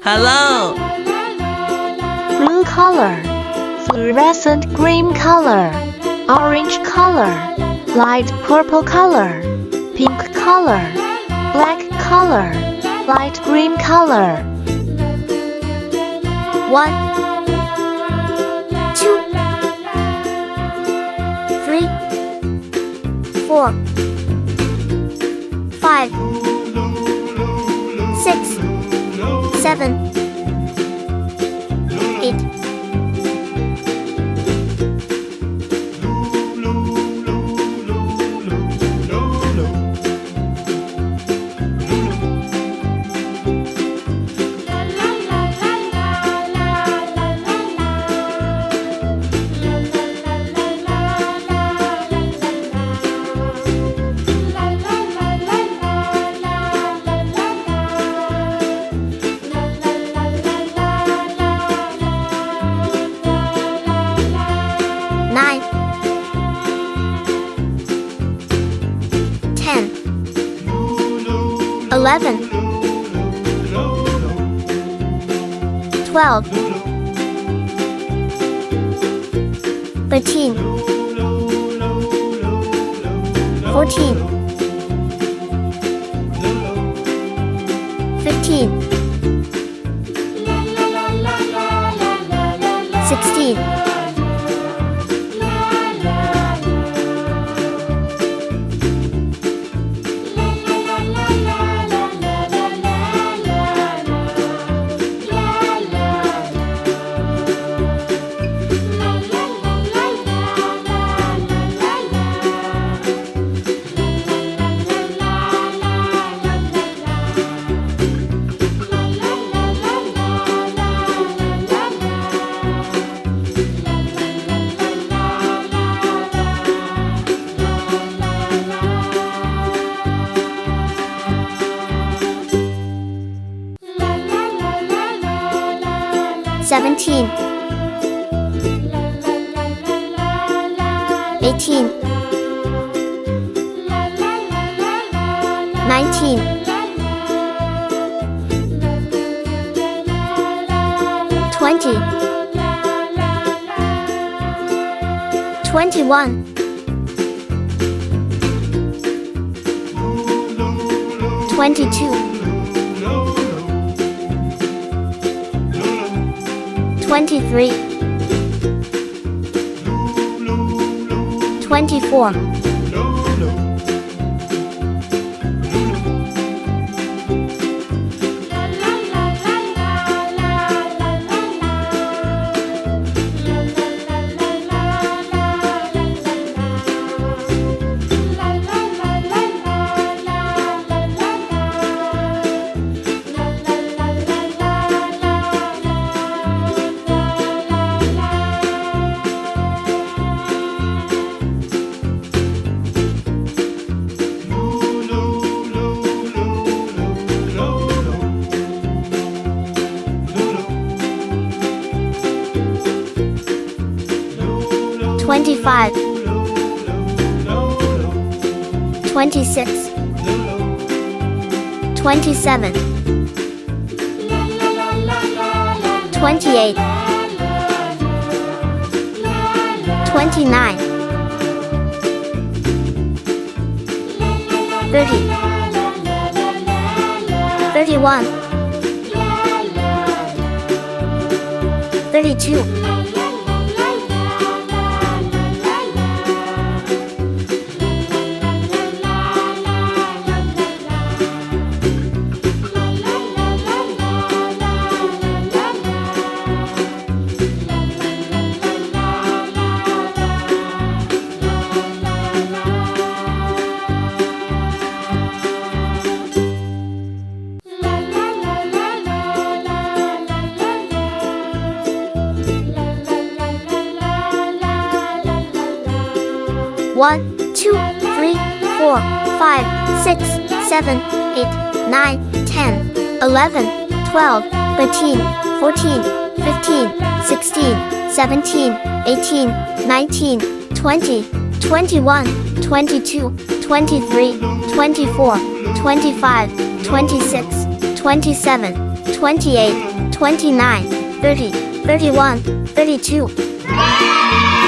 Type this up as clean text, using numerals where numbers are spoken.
Hello. Blue color, fluorescent green color, orange color, light purple color, pink color, black color, light green color. 1, 2, 3, 4, 5, 6, 7, 8. Nine, 10, 11, 12, 13, 14, 15, 16. 17, 18, 19, 20, 21, 22, 23, 24, 25, 26, 27, 28, 29, 30, 31, 32. 1, 2, 3, 4, 5, 6, 7, 8, 9, 10, 11, 12, 13, 14, 15, 16, 17, 18, 19, 20, 21, 22, 23, 24, 25, 26, 27, 28, 29, 30, 31, 32.